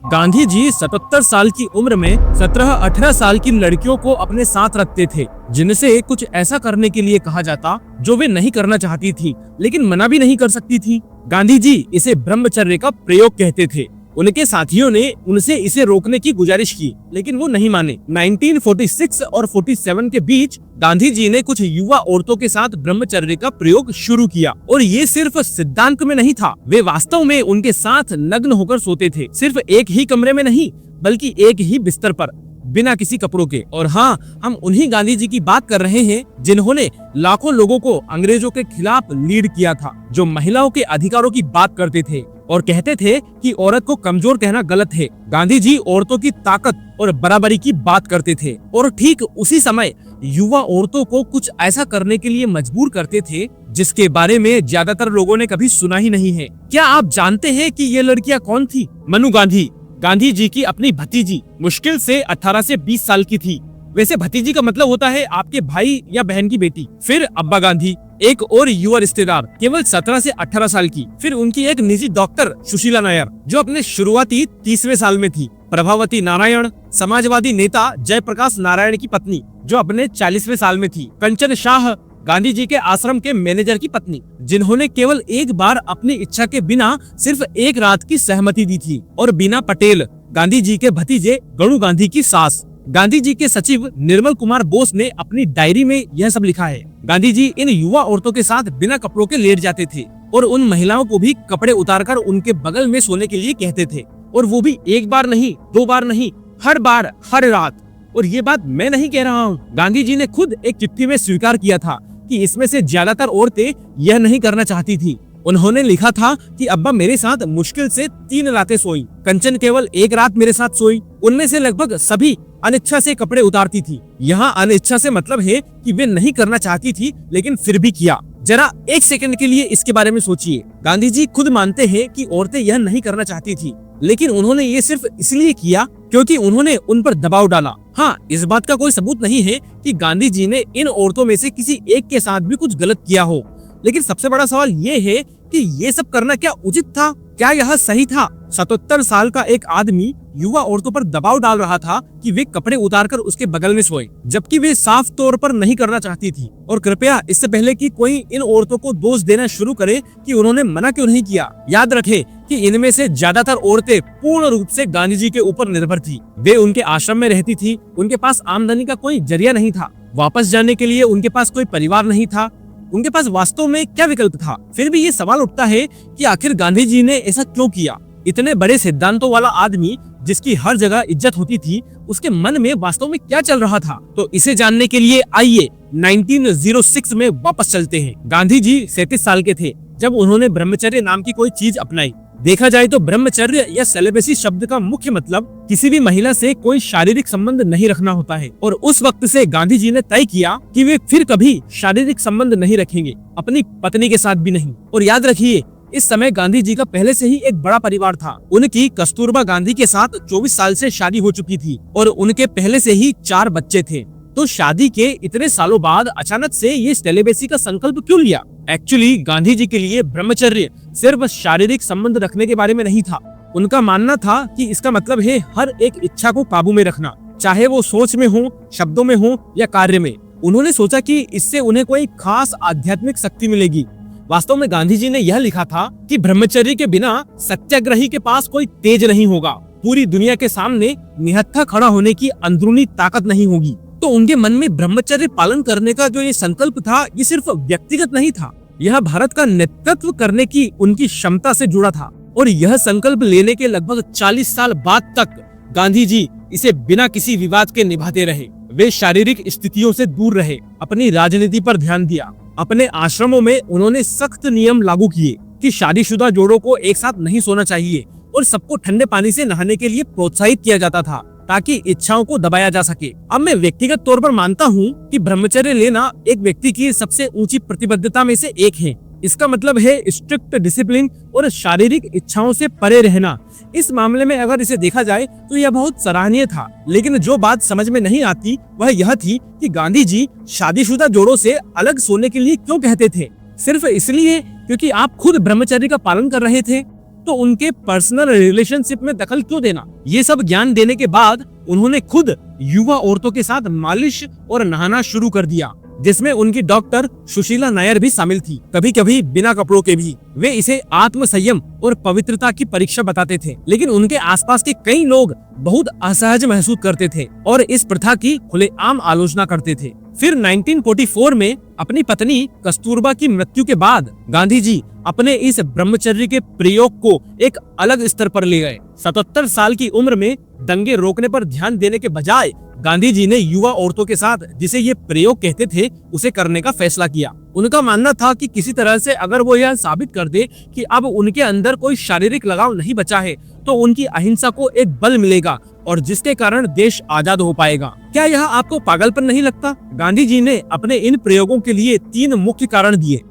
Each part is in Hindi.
गांधी जी 77 साल की उम्र में 17-18 साल की लड़कियों को अपने साथ रखते थे, जिनसे कुछ ऐसा करने के लिए कहा जाता जो वे नहीं करना चाहती थी, लेकिन मना भी नहीं कर सकती थी। गांधी जी इसे ब्रह्मचर्य का प्रयोग कहते थे। उनके साथियों ने उनसे इसे रोकने की गुजारिश की, लेकिन वो नहीं माने। 1946 और 47 के बीच गांधी जी ने कुछ युवा औरतों के साथ ब्रह्मचर्य का प्रयोग शुरू किया, और ये सिर्फ सिद्धांत में नहीं था, वे वास्तव में उनके साथ नग्न होकर सोते थे। सिर्फ एक ही कमरे में नहीं, बल्कि एक ही बिस्तर पर, बिना किसी कपड़ों के। और हाँ, हम उन्हीं गांधी जी की बात कर रहे हैं जिन्होंने लाखों लोगों को अंग्रेजों के खिलाफ लीड किया था, जो महिलाओं के अधिकारों की बात करते थे और कहते थे कि औरत को कमजोर कहना गलत है। गांधी जी औरतों की ताकत और बराबरी की बात करते थे, और ठीक उसी समय युवा औरतों को कुछ ऐसा करने के लिए मजबूर करते थे जिसके बारे में ज्यादातर लोगों ने कभी सुना ही नहीं है। क्या आप जानते हैं कि ये लड़कियां कौन थी? मनु गांधी, गांधी जी की अपनी भतीजी, मुश्किल से 18 से 20 साल की थी। वैसे भतीजी का मतलब होता है आपके भाई या बहन की बेटी। फिर अब्बा गांधी, एक और युवा रिश्तेदार, केवल 17 से 18 साल की। फिर उनकी एक निजी डॉक्टर सुशीला नायर, जो अपने शुरुआती 30वें साल में थी। प्रभावती नारायण, समाजवादी नेता जयप्रकाश नारायण की पत्नी, जो अपने 40वें साल में थी। कंचन शाह, गांधी जी के आश्रम के मैनेजर की पत्नी, जिन्होंने केवल एक बार अपनी इच्छा के बिना सिर्फ एक रात की सहमति दी थी। और बीना पटेल, गांधी जी के भतीजे गणु गांधी की सास। गांधी जी के सचिव निर्मल कुमार बोस ने अपनी डायरी में यह सब लिखा है। गांधी जी इन युवा औरतों के साथ बिना कपड़ों के लेट जाते थे, और उन महिलाओं को भी कपड़े उतारकर उनके बगल में सोने के लिए कहते थे, और वो भी एक बार नहीं, 2 बार नहीं, हर बार, हर रात। और ये बात मैं नहीं कह रहा हूँ, गांधी जी ने खुद एक चिट्ठी में स्वीकार किया था कि इसमें से ज्यादातर औरतें यह नहीं करना चाहती थी। उन्होंने लिखा था कि अब्बा मेरे साथ मुश्किल से 3 रातें सोई, कंचन केवल 1 रात मेरे साथ सोई। उनमें से लगभग सभी अनिच्छा से कपड़े उतारती थी। यहाँ अनिच्छा से मतलब है कि वे नहीं करना चाहती थी, लेकिन फिर भी किया। जरा एक सेकंड के लिए इसके बारे में सोचिए। गांधी जी खुद मानते हैं कि औरतें यह नहीं करना चाहती थी, लेकिन उन्होंने ये सिर्फ इसलिए किया क्योंकि उन्होंने उन पर दबाव डाला। हाँ, इस बात का कोई सबूत नहीं है कि गांधी जी ने इन औरतों में से किसी एक के साथ भी कुछ गलत किया हो, लेकिन सबसे बड़ा सवाल ये है कि ये सब करना क्या उचित था? क्या यह सही था? 77 साल का एक आदमी युवा औरतों पर दबाव डाल रहा था कि वे कपड़े उतारकर उसके बगल में सोए, जबकि वे साफ तौर पर नहीं करना चाहती थी। और कृपया इससे पहले कि कोई इन औरतों को दोष देना शुरू करे कि उन्होंने मना क्यों नहीं किया, याद रखे कि इनमें से ज्यादातर औरतें पूर्ण रूप से गांधी जी के ऊपर निर्भर थी। वे उनके आश्रम में रहती थी, उनके पास आमदनी का कोई जरिया नहीं था, वापस जाने के लिए उनके पास कोई परिवार नहीं था, उनके पास वास्तव में क्या विकल्प था? फिर भी ये सवाल उठता है कि आखिर गांधी जी ने ऐसा क्यों किया? इतने बड़े सिद्धांतों वाला आदमी, जिसकी हर जगह इज्जत होती थी, उसके मन में वास्तव में क्या चल रहा था? तो इसे जानने के लिए आइए 1906 में वापस चलते हैं। गांधी जी 37 साल के थे जब उन्होंने ब्रह्मचर्य नाम की कोई चीज अपनाई। देखा जाए तो ब्रह्मचर्य या सेलिबेसी शब्द का मुख्य मतलब किसी भी महिला से कोई शारीरिक संबंध नहीं रखना होता है, और उस वक्त से गांधी जी ने तय किया कि वे फिर कभी शारीरिक संबंध नहीं रखेंगे, अपनी पत्नी के साथ भी नहीं। और याद रखिए, इस समय गांधी जी का पहले से ही एक बड़ा परिवार था। उनकी कस्तूरबा गांधी के साथ 24 साल से शादी हो चुकी थी, और उनके पहले से ही 4 बच्चे थे। तो शादी के इतने सालों बाद अचानक से ये सेलिबेसी का संकल्प क्यों लिया? एक्चुअली गांधी जी के लिए ब्रह्मचर्य सिर्फ शारीरिक संबंध रखने के बारे में नहीं था। उनका मानना था कि इसका मतलब है हर एक इच्छा को काबू में रखना, चाहे वो सोच में हो, शब्दों में हो या कार्य में। उन्होंने सोचा कि इससे उन्हें कोई खास आध्यात्मिक शक्ति मिलेगी। वास्तव में गांधी जी ने यह लिखा था कि ब्रह्मचर्य के बिना सत्याग्रही के पास कोई तेज नहीं होगा, पूरी दुनिया के सामने निहत्था खड़ा होने की अंदरूनी ताकत नहीं होगी। तो उनके मन में ब्रह्मचर्य पालन करने का जो ये संकल्प था, ये सिर्फ व्यक्तिगत नहीं था, यह भारत का नेतृत्व करने की उनकी क्षमता से जुड़ा था। और यह संकल्प लेने के लगभग 40 साल बाद तक गांधी जी इसे बिना किसी विवाद के निभाते रहे। वे शारीरिक स्थितियों से दूर रहे, अपनी राजनीति पर ध्यान दिया। अपने आश्रमों में उन्होंने सख्त नियम लागू किए कि शादीशुदा जोड़ों को एक साथ नहीं सोना चाहिए, और सबको ठंडे पानी से नहाने के लिए प्रोत्साहित किया जाता था ताकि इच्छाओं को दबाया जा सके। अब मैं व्यक्तिगत तौर पर मानता हूँ कि ब्रह्मचर्य लेना एक व्यक्ति की सबसे ऊंची प्रतिबद्धता में से एक है। इसका मतलब है स्ट्रिक्ट डिसिप्लिन और शारीरिक इच्छाओं से परे रहना। इस मामले में अगर इसे देखा जाए तो यह बहुत सराहनीय था, लेकिन जो बात समझ में नहीं आती वह यह थी कि गांधी जी शादीशुदा जोड़ों से अलग सोने के लिए क्यों कहते थे? सिर्फ इसलिए क्योंकि आप खुद ब्रह्मचर्य का पालन कर रहे थे? तो उनके पर्सनल रिलेशनशिप में दखल क्यों देना? ये सब ज्ञान देने के बाद उन्होंने खुद युवा औरतों के साथ मालिश और नहाना शुरू कर दिया, जिसमें उनकी डॉक्टर सुशीला नायर भी शामिल थी, कभी कभी बिना कपड़ों के भी। वे इसे आत्म संयम और पवित्रता की परीक्षा बताते थे, लेकिन उनके आसपास के कई लोग बहुत असहज महसूस करते थे और इस प्रथा की खुलेआम आलोचना करते थे। फिर 1944 में अपनी पत्नी कस्तूरबा की मृत्यु के बाद गांधी जी अपने इस ब्रह्मचर्य के प्रयोग को एक अलग स्तर पर ले गए। 77 साल की उम्र में दंगे रोकने पर ध्यान देने के बजाय गांधी जी ने युवा औरतों के साथ जिसे ये प्रयोग कहते थे उसे करने का फैसला किया। उनका मानना था कि किसी तरह से अगर वो यह साबित कर दे कि अब उनके अंदर कोई शारीरिक लगाव नहीं बचा है तो उनकी अहिंसा को एक बल मिलेगा और जिसके कारण देश आजाद हो पाएगा। क्या यह आपको पागलपन नहीं लगता? गांधी जी ने अपने इन प्रयोगों के लिए 3 मुख्य कारण दिए।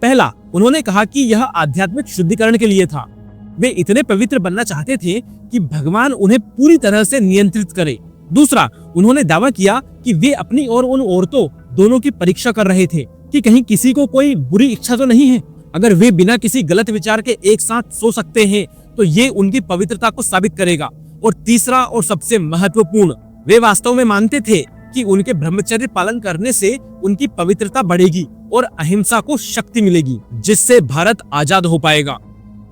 पहला, उन्होंने कहा कि यह आध्यात्मिक शुद्धिकरण के लिए था। वे इतने पवित्र बनना चाहते थे कि भगवान उन्हें पूरी तरह से नियंत्रित करे। दूसरा, उन्होंने दावा किया कि वे अपनी और उन औरतों दोनों की परीक्षा कर रहे थे कि कहीं किसी को कोई बुरी इच्छा तो नहीं है। अगर वे बिना किसी गलत विचार के एक साथ सो सकते हैं तो ये उनकी पवित्रता को साबित करेगा। और तीसरा और सबसे महत्वपूर्ण, वे वास्तव में मानते थे कि उनके ब्रह्मचर्य पालन करने से उनकी पवित्रता बढ़ेगी और अहिंसा को शक्ति मिलेगी, जिससे भारत आजाद हो पाएगा।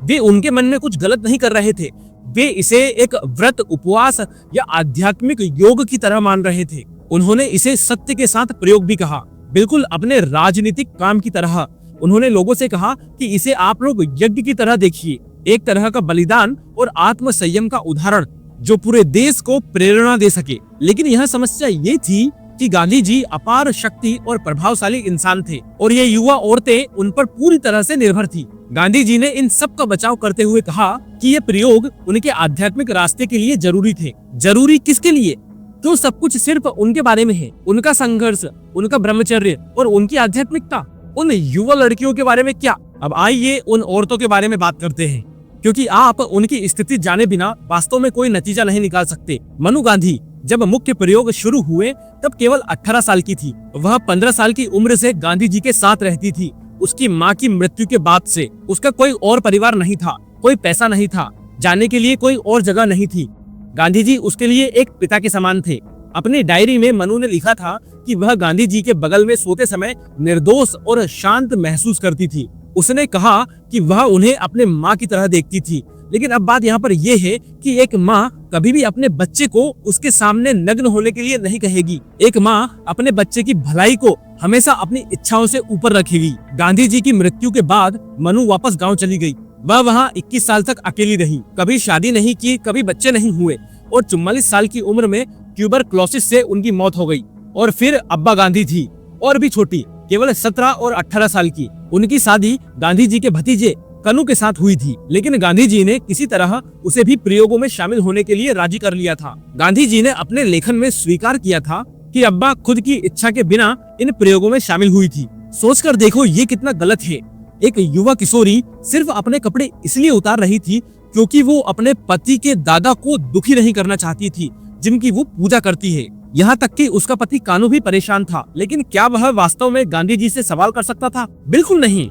वे उनके मन में कुछ गलत नहीं कर रहे थे, वे इसे एक व्रत, उपवास या आध्यात्मिक योग की तरह मान रहे थे। उन्होंने इसे सत्य के साथ प्रयोग भी कहा, बिल्कुल अपने राजनीतिक काम की तरह। उन्होंने लोगों से कहा कि इसे आप लोग यज्ञ की तरह देखिए, एक तरह का बलिदान और आत्म संयम का उदाहरण जो पूरे देश को प्रेरणा दे सके। लेकिन यह समस्या ये थी कि गांधी जी अपार शक्ति और प्रभावशाली इंसान थे और ये युवा औरतें उन पर पूरी तरह से निर्भर थी। गांधी जी ने इन सब का बचाव करते हुए कहा कि ये प्रयोग उनके आध्यात्मिक रास्ते के लिए जरूरी थे। जरूरी किसके लिए? तो सब कुछ सिर्फ उनके बारे में है, उनका संघर्ष, उनका ब्रह्मचर्य और उनकी आध्यात्मिकता। उन युवा लड़कियों के बारे में क्या? अब आइए उन औरतों के बारे में बात करते हैं, क्योंकि आप उनकी स्थिति जाने बिना वास्तव में कोई नतीजा नहीं निकाल सकते। मनु गांधी जब मुख्य प्रयोग शुरू हुए तब केवल 18 साल की थी। वह 15 साल की उम्र से गांधी जी के साथ रहती थी। उसकी माँ की मृत्यु के बाद से उसका कोई और परिवार नहीं था, कोई पैसा नहीं था, जाने के लिए कोई और जगह नहीं थी। गांधी जी उसके लिए एक पिता के समान थे। अपनी डायरी में मनु ने लिखा था कि वह गांधी जी के बगल में सोते समय निर्दोष और शांत महसूस करती थी। उसने कहा कि वह उन्हें अपने माँ की तरह देखती थी। लेकिन अब बात यहाँ पर यह है कि एक माँ कभी भी अपने बच्चे को उसके सामने नग्न होने के लिए नहीं कहेगी। एक माँ अपने बच्चे की भलाई को हमेशा अपनी इच्छाओं से ऊपर रखेगी। गांधी जी की मृत्यु के बाद मनु वापस गांव चली गई। वह वहाँ 21 साल तक अकेली रही, कभी शादी नहीं की, कभी बच्चे नहीं हुए और 44 साल की उम्र में ट्यूबरक्लोसिस से उनकी मौत हो गई। और फिर अब्बा गांधी थी, और भी छोटी, केवल 17 और 18 साल की। उनकी शादी गांधी जी के भतीजे कनु के साथ हुई थी, लेकिन गांधी जी ने किसी तरह उसे भी प्रयोगों में शामिल होने के लिए राजी कर लिया था। गांधी जी ने अपने लेखन में स्वीकार किया था कि अब्बा खुद की इच्छा के बिना इन प्रयोगों में शामिल हुई थी। सोचकर देखो ये कितना गलत है। एक युवा किशोरी सिर्फ अपने कपड़े इसलिए उतार रही थी क्योंकि वो अपने पति के दादा को दुखी नहीं करना चाहती थी, जिनकी वो पूजा करती है। यहाँ तक कि उसका पति कानू भी परेशान था। लेकिन क्या वह वास्तव में गांधी जी से सवाल कर सकता था? बिल्कुल नहीं।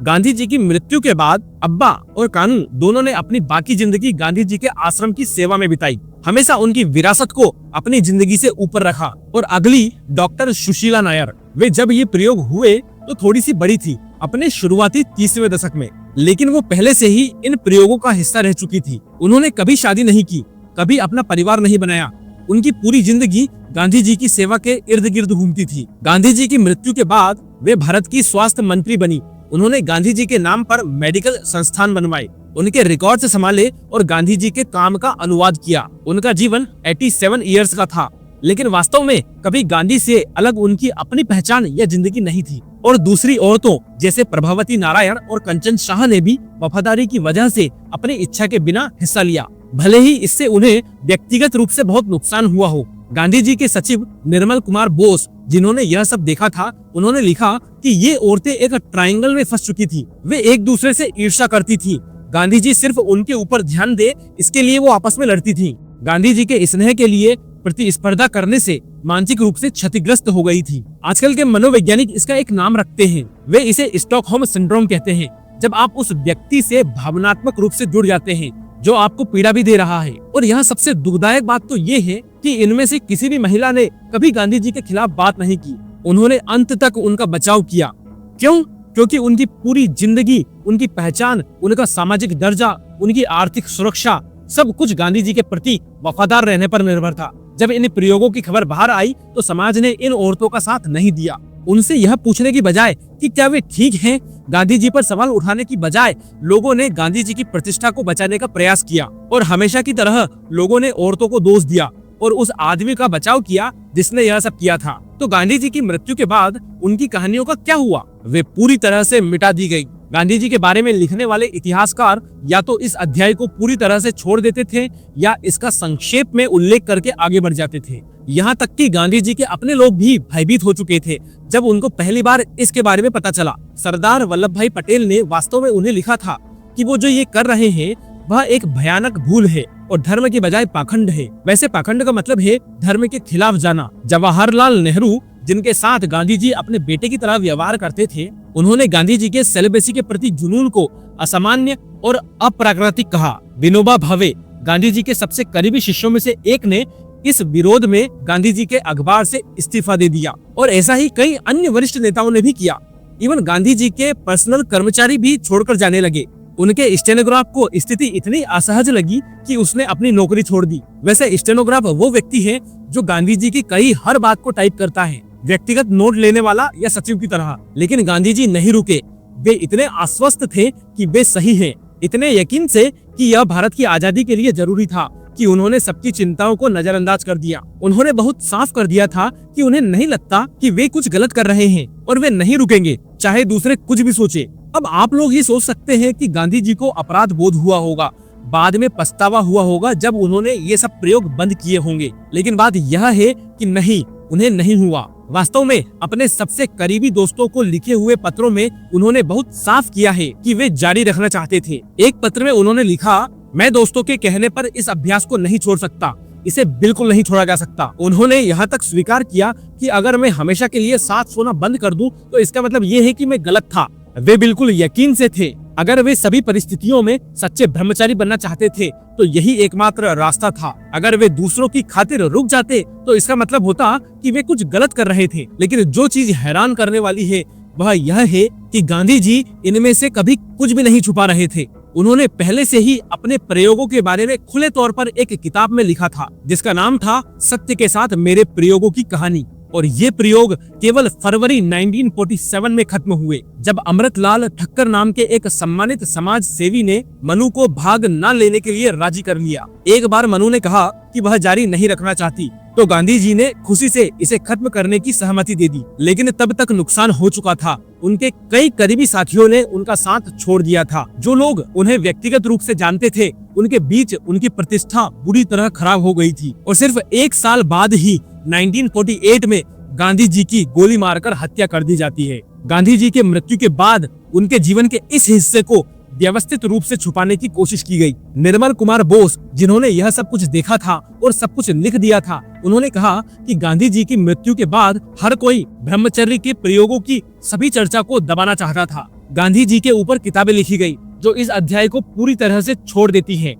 गांधी जी की मृत्यु के बाद अब्बा और कानू दोनों ने अपनी बाकी जिंदगी गांधी जी के आश्रम की सेवा में बिताई। हमेशा उनकी विरासत को अपनी जिंदगी से ऊपर रखा। और अगली डॉक्टर सुशीला नायर, वे जब ये प्रयोग हुए तो थोड़ी सी बड़ी थी, अपने शुरुआती 30वें दशक में, लेकिन वो पहले से ही इन प्रयोगों का हिस्सा रह चुकी थी। उन्होंने कभी शादी नहीं की, कभी अपना परिवार नहीं बनाया। उनकी पूरी जिंदगी गांधी जी की सेवा के इर्द गिर्द घूमती थी। गांधी जी की मृत्यु के बाद वे भारत की स्वास्थ्य मंत्री बनी। उन्होंने गांधी जी के नाम पर मेडिकल संस्थान बनवाए, उनके रिकॉर्ड से संभाले और गांधी जी के काम का अनुवाद किया। उनका जीवन 87 इयर्स का था, लेकिन वास्तव में कभी गांधी से अलग उनकी अपनी पहचान या जिंदगी नहीं थी। और दूसरी औरतों जैसे प्रभावती नारायण और कंचन शाह ने भी वफादारी की वजह से अपनी इच्छा के बिना हिस्सा लिया, भले ही इससे उन्हें व्यक्तिगत रूप से बहुत नुकसान हुआ हो। गांधी जी के सचिव निर्मल कुमार बोस, जिन्होंने यह सब देखा था, उन्होंने लिखा कि ये औरतें एक ट्रायंगल में फंस चुकी थी। वे एक दूसरे से ईर्ष्या करती थी। गांधी जी सिर्फ उनके ऊपर ध्यान दे, इसके लिए वो आपस में लड़ती थी। गांधी जी के स्नेह के लिए प्रतिस्पर्धा करने से मानसिक रूप से क्षतिग्रस्त हो गई थी। आजकल के मनोवैज्ञानिक इसका एक नाम रखते हैं, वे इसे स्टॉकहोम सिंड्रोम कहते हैं। जब आप उस व्यक्ति से भावनात्मक रूप से जुड़ जाते हैं जो आपको पीड़ा भी दे रहा है। और यहाँ सबसे दुखदायक बात तो ये है कि इनमें से किसी भी महिला ने कभी गांधी जी के खिलाफ बात नहीं की। उन्होंने अंत तक उनका बचाव किया। क्यों? क्योंकि उनकी पूरी जिंदगी, उनकी पहचान, उनका सामाजिक दर्जा, उनकी आर्थिक सुरक्षा, सब कुछ गांधी जी के प्रति वफादार रहने पर निर्भर था। जब इन प्रयोगों की खबर बाहर आई तो समाज ने इन औरतों का साथ नहीं दिया। उनसे यह पूछने की बजाय कि क्या वे ठीक हैं, गांधी जी पर सवाल उठाने की बजाय लोगों ने गांधी जी की प्रतिष्ठा को बचाने का प्रयास किया और हमेशा की तरह लोगों ने औरतों को दोष दिया और उस आदमी का बचाव किया जिसने यह सब किया था। तो गांधी जी की मृत्यु के बाद उनकी कहानियों का क्या हुआ? वे पूरी तरह से मिटा दी गई। गांधी जी के बारे में लिखने वाले इतिहासकार या तो इस अध्याय को पूरी तरह से छोड़ देते थे या इसका संक्षेप में उल्लेख करके आगे बढ़ जाते थे। यहाँ तक कि गांधी जी के अपने लोग भी भयभीत हो चुके थे जब उनको पहली बार इसके बारे में पता चला। सरदार वल्लभ भाई पटेल ने वास्तव में उन्हें लिखा था कि वो जो ये कर रहे हैं वह एक भयानक भूल है और धर्म की बजाय पाखंड है। वैसे पाखंड का मतलब है धर्म के खिलाफ जाना। जवाहरलाल नेहरू, जिनके साथ गांधी जी अपने बेटे की तरह व्यवहार करते थे, उन्होंने गांधी जी के सेलिब्रेसी के प्रति जुनून को असामान्य और अप्राकृतिक कहा। विनोबा भावे, गांधी जी के सबसे करीबी शिष्यों में से एक, ने इस विरोध में गांधी जी के अखबार से इस्तीफा दे दिया और ऐसा ही कई अन्य वरिष्ठ नेताओं ने भी किया। इवन गांधी जी के पर्सनल कर्मचारी भी छोड़कर जाने लगे। उनके स्टेनोग्राफ को स्थिति इतनी असहज लगी कि उसने अपनी नौकरी छोड़ दी। वैसे स्टेनोग्राफ वो व्यक्ति है जो गांधी जी की कई हर बात को टाइप करता है, व्यक्तिगत नोट लेने वाला या सचिव की तरह। लेकिन गांधी जी नहीं रुके। वे इतने आश्वस्त थे कि वे सही हैं, इतने यकीन से कि यह भारत की आजादी के लिए जरूरी था कि उन्होंने सबकी चिंताओं को नजरअंदाज कर दिया। उन्होंने बहुत साफ कर दिया था कि उन्हें नहीं लगता कि वे कुछ गलत कर रहे हैं और वे नहीं रुकेंगे चाहे दूसरे कुछ भी सोचे। अब आप लोग ये सोच सकते हैं कि गांधी जी को अपराध बोध हुआ होगा, बाद में पछतावा हुआ होगा जब उन्होंने ये सब प्रयोग बंद किए होंगे। लेकिन बात यह है कि नहीं, उन्हें नहीं हुआ। वास्तव में अपने सबसे करीबी दोस्तों को लिखे हुए पत्रों में उन्होंने बहुत साफ किया है कि वे जारी रखना चाहते थे। एक पत्र में उन्होंने लिखा, मैं दोस्तों के कहने पर इस अभ्यास को नहीं छोड़ सकता, इसे बिल्कुल नहीं छोड़ा जा सकता। उन्होंने यहाँ तक स्वीकार किया कि अगर मैं हमेशा के लिए साथ सोना बंद कर दूं तो इसका मतलब ये है कि मैं गलत था। वे बिल्कुल यकीन से थे। अगर वे सभी परिस्थितियों में सच्चे ब्रह्मचारी बनना चाहते थे तो यही एकमात्र रास्ता था। अगर वे दूसरों की खातिर रुक जाते तो इसका मतलब होता कि वे कुछ गलत कर रहे थे। लेकिन जो चीज हैरान करने वाली है वह यह है कि गांधी जी इनमें से कभी कुछ भी नहीं छुपा रहे थे। उन्होंने पहले से ही अपने प्रयोगों के बारे में खुले तौर पर एक किताब में लिखा था जिसका नाम था सत्य के साथ मेरे प्रयोगों की कहानी। और ये प्रयोग केवल फरवरी 1947 में खत्म हुए जब अमृतलाल ठक्कर नाम के एक सम्मानित समाज सेवी ने मनु को भाग न लेने के लिए राजी कर लिया। एक बार मनु ने कहा कि वह जारी नहीं रखना चाहती तो गांधी जी ने खुशी से इसे खत्म करने की सहमति दे दी। लेकिन तब तक नुकसान हो चुका था। उनके कई करीबी साथियों ने उनका साथ छोड़ दिया था। जो लोग उन्हें व्यक्तिगत रूप से जानते थे उनके बीच उनकी प्रतिष्ठा बुरी तरह खराब हो गई थी। और सिर्फ एक साल बाद ही 1948 में गांधी जी की गोली मारकर हत्या कर दी जाती है। गांधी जी के मृत्यु के बाद उनके जीवन के इस हिस्से को व्यवस्थित रूप से छुपाने की कोशिश की गई। निर्मल कुमार बोस, जिन्होंने यह सब कुछ देखा था और सब कुछ लिख दिया था, उन्होंने कहा कि गांधी जी की मृत्यु के बाद हर कोई ब्रह्मचर्य के प्रयोगों की सभी चर्चा को दबाना चाहता था। गांधी जी के ऊपर किताबें लिखी गई जो इस अध्याय को पूरी तरह से छोड़ देती हैं।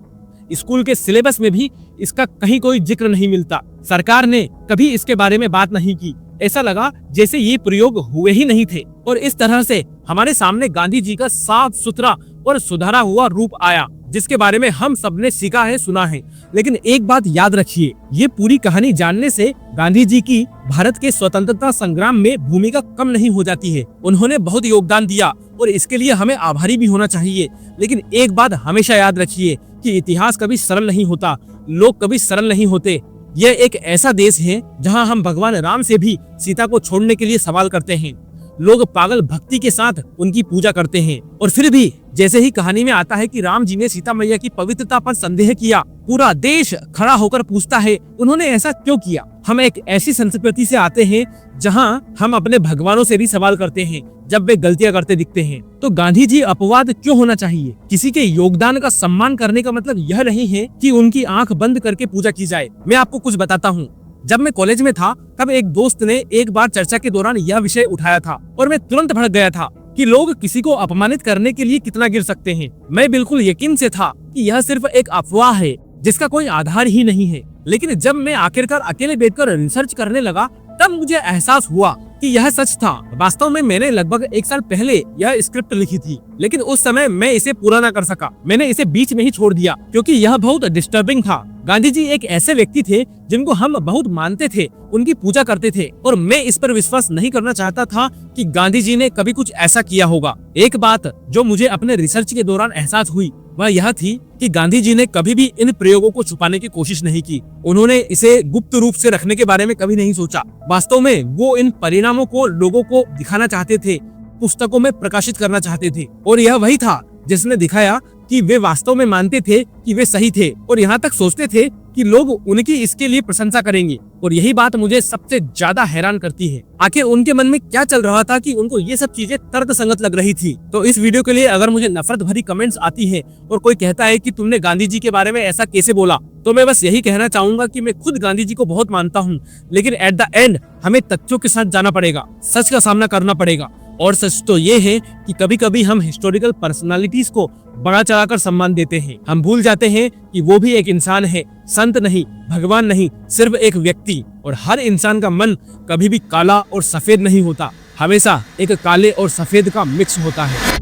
स्कूल के सिलेबस में भी इसका कहीं कोई जिक्र नहीं मिलता। सरकार ने कभी इसके बारे में बात नहीं की। ऐसा लगा जैसे ये प्रयोग हुए ही नहीं थे। और इस तरह से हमारे सामने गांधी जी का साफ सुथरा और सुधारा हुआ रूप आया जिसके बारे में हम सबने सीखा है, सुना है। लेकिन एक बात याद रखिए, ये पूरी कहानी जानने से गांधी जी की भारत के स्वतंत्रता संग्राम में भूमिका कम नहीं हो जाती है। उन्होंने बहुत योगदान दिया और इसके लिए हमें आभारी भी होना चाहिए। लेकिन एक बात हमेशा याद रखिए कि इतिहास कभी सरल नहीं होता, लोग कभी सरल नहीं होते। यह एक ऐसा देश है जहां हम भगवान राम से भी सीता को छोड़ने के लिए सवाल करते हैं। लोग पागल भक्ति के साथ उनकी पूजा करते हैं और फिर भी जैसे ही कहानी में आता है कि राम जी ने सीता मैया की पवित्रता पर संदेह किया, पूरा देश खड़ा होकर पूछता है उन्होंने ऐसा क्यों किया। हम एक ऐसी संस्कृति से आते हैं जहां हम अपने भगवानों से भी सवाल करते हैं जब वे गलतियां करते दिखते हैं। तो गांधी जी अपवाद क्यों होना चाहिए? किसी के योगदान का सम्मान करने का मतलब यह नहीं है कि उनकी आंख बंद करके पूजा की जाए। मैं आपको कुछ बताता हूँ। जब मैं कॉलेज में था तब एक दोस्त ने एक बार चर्चा के दौरान यह विषय उठाया था और मैं तुरंत भड़क गया था। कि लोग किसी को अपमानित करने के लिए कितना गिर सकते हैं। मैं बिल्कुल यकीन से था कि यह सिर्फ एक अफवाह है जिसका कोई आधार ही नहीं है। लेकिन जब मैं आखिरकार अकेले बैठकर रिसर्च करने लगा तब मुझे एहसास हुआ कि यह सच था। वास्तव में मैंने लगभग 1 साल पहले यह स्क्रिप्ट लिखी थी, लेकिन उस समय मैं इसे पूरा न कर सका। मैंने इसे बीच में ही छोड़ दिया क्योंकि यह बहुत डिस्टर्बिंग था। गांधी जी एक ऐसे व्यक्ति थे जिनको हम बहुत मानते थे, उनकी पूजा करते थे, और मैं इस पर विश्वास नहीं करना चाहता था कि गांधी जी ने कभी कुछ ऐसा किया होगा। एक बात जो मुझे अपने रिसर्च के दौरान एहसास हुई वह यह थी कि गांधी जी ने कभी भी इन प्रयोगों को छुपाने की कोशिश नहीं की। उन्होंने इसे गुप्त रूप से रखने के बारे में कभी नहीं सोचा। वास्तव में वो इन परिणामों को लोगों को दिखाना चाहते थे, पुस्तकों में प्रकाशित करना चाहते थे, और यह वही था जिसने दिखाया कि वे वास्तव में मानते थे कि वे सही थे, और यहाँ तक सोचते थे कि लोग उनकी इसके लिए प्रशंसा करेंगे। और यही बात मुझे सबसे ज्यादा हैरान करती है। आखिर उनके मन में क्या चल रहा था कि उनको ये सब चीजें तर्कसंगत लग रही थी। तो इस वीडियो के लिए अगर मुझे नफरत भरी कमेंट्स आती है और कोई कहता है कि तुमने गांधी जी के बारे में ऐसा कैसे बोला, तो मैं बस यही कहना चाहूंगा कि मैं खुद गांधी जी को बहुत मानता हूँ, लेकिन एट द एंड हमें तथ्यों के साथ जाना पड़ेगा, सच का सामना करना पड़ेगा। और सच तो ये है कि कभी कभी हम हिस्टोरिकल पर्सनालिटीज को बड़ा चढ़ाकर सम्मान देते हैं। हम भूल जाते हैं कि वो भी एक इंसान है, संत नहीं, भगवान नहीं, सिर्फ एक व्यक्ति। और हर इंसान का मन कभी भी काला और सफेद नहीं होता, हमेशा एक काले और सफेद का मिक्स होता है।